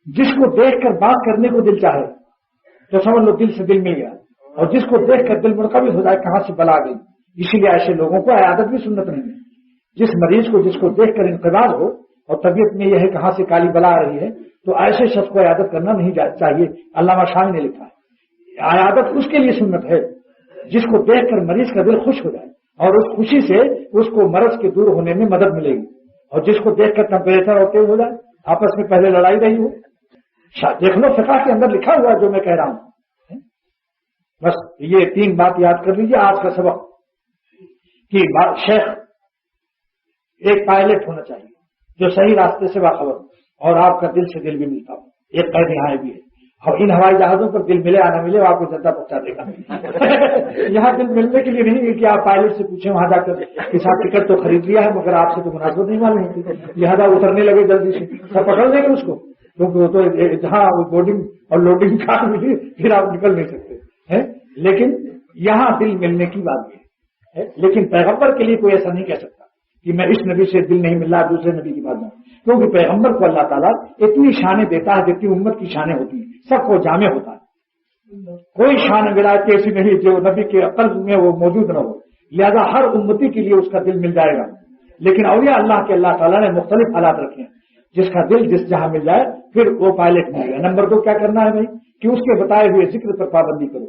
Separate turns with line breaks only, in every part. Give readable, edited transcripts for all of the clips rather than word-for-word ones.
जिसको देखकर बात करने को दिल चाहे तो समझ लो दिल से दिल मिल गया, और जिसको देखकर दिल मुनकबिज हो जाए कहां से बला गई। इसीलिए ऐसे लोगों को इयादत भी सुन्नत नहीं है। जिस मरीज को जिसको देखकर इंक़िबाज़ हो और तबीयत में यह है कहां से काली बला आ रही है, तो ऐसे शख्स को इयादत करना नहीं चाहिए। अल्लामा शाह ने लिखा है इयादत उसके लिए सुन्नत है जिसको देखकर मरीज का दिल खुश हो जाए और उस खुशी से उसको मर्ज के दूर होने में मदद मिलेगी, और जिसको देखकर टेम्परेचर और तेज हो जाए, आपस में पहले लड़ाई रही हो। देख लो फिक़ह के अंदर लिखा हुआ जो मैं कह रहा हूं। बस ये 3 बात याद कर लीजिए आज का सबक, कि शेख एक पायलट होना चाहिए जो सही रास्ते से बाखबर और आपका दिल से दिल भी मिलता हो। एक कैद यहाँ भी है, और इन हवाई जहाजों पर दिल मिले या न मिले आपको जनता पहुंचा देगा। यहाँ दिल मिलने के लिए नहीं है कि आप पायलट से पूछें वहां जाकर कि साहब टिकट तो खरीद लिया है मगर आपसे तो मुनासिबत नहीं मालूम होती, लिहाजा उतरने लगे जल्दी से, सब पकड़ लेंगे उसको, क्योंकि वो तो जहां बोर्डिंग और लोडिंग कार्ड मिली फिर आप निकल नहीं सकते हैं। लेकिन यहाँ दिल मिलने की बात है, लेकिन पैगंबर के लिए कोई ऐसा नहीं कह सकता कि मैं इस नबी से दिल नहीं मिल रहा दूसरे नबी की बात में, क्योंकि पैगंबर को अल्लाह ताला इतनी शानें देता है जितनी उम्मत की शानें होती हैं, सबको जामे होता है। कोई शान विलायत ऐसी नहीं जो नबी के कल्ब में वो मौजूद न हो, लिहाजा हर उम्मती के लिए उसका दिल मिल जाएगा। लेकिन औलिया अल्लाह के अल्लाह ताला ने मुख्तलिफ हालात रखे हैं, जिसका दिल जिस जहां मिल जाए फिर वो पायलट मिलेगा। नंबर 2 क्या करना है भाई, कि उसके बताए हुए जिक्र पर पाबंदी करो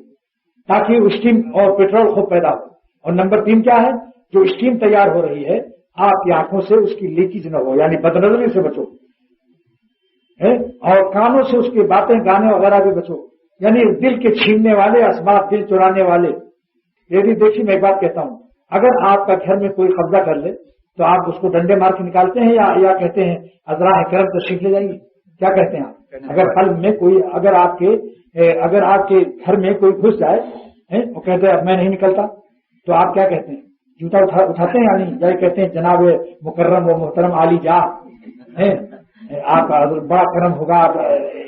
ताकि स्टीम और पेट्रोल खूब पैदा हो। और नंबर 3 क्या है, जो स्टीम तैयार हो रही है आपकी आंखों से उसकी लीकेज न हो, यानी बदनजरी से बचो है, और कानों से उसकी बातें गाने वगैरह भी बचो, यानी दिल के छीनने वाले असबाब, दिल चुराने वाले। यदि देखिए मैं एक बात कहता हूं, अगर आपका घर में कोई कब्जा कर ले तो आप उसको डंडे मार के निकालते हैं या कहते हैं अजरा करम तशरीफ ले जाइए, क्या कहते हैं आप? अगर कल में कोई अगर आपके घर में कोई घुस जाए और कहते हैं अब मैं नहीं निकलता, तो आप क्या कहते हैं? जूता उठाते हैं या नहीं? या कहते हैं जनाब मुकर्रम व मोहतरम आली जा है, आप बड़ा करम होगा,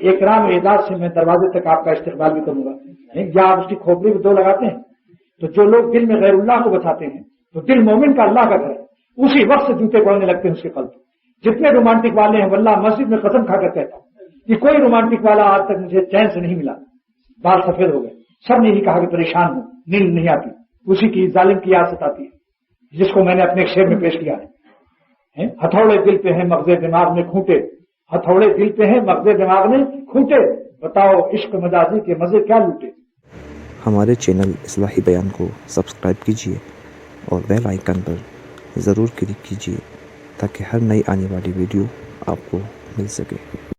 इकराम एजाज से मैं दरवाजे तक आपका इस्तेकबाल भी करूंगा, या आप उसकी खोपड़ी में 2 लगाते हैं। तो जो लोग दिल में गैरुल्लाह को बचाते हैं, तो दिल मोमिन का अल्लाह का घर है, उसी वक्त से जूते पड़ने लगते हैं उसके कल्ब। जितने रोमांटिक वाले हैं वल्लाह मस्जिद में कसम खाकर कहता हूं कि कोई रोमांटिक वाला आज तक मुझे चैन से नहीं मिला, बाल सफेद हो गए, सब ने ही कहा कि परेशान हूं, नींद नहीं आती, उसी की जालिम की आदत आती है, जिसको मैंने अपने एक शेर में पेश किया है। हथौड़े दिल पे हैं मगज़े दिमाग में खूंटे, हथौड़े दिल पे हैं मगज़े दिमाग में खूंटे, बताओ इश्क मजाजी के मजे क्या लूटे।
हमारे चैनल इस्लाही बयान को सब्सक्राइब कीजिए और बेल आइकन पर ज़रूर क्लिक कीजिए ताकि हर नई आने वाली वीडियो आपको मिल सके।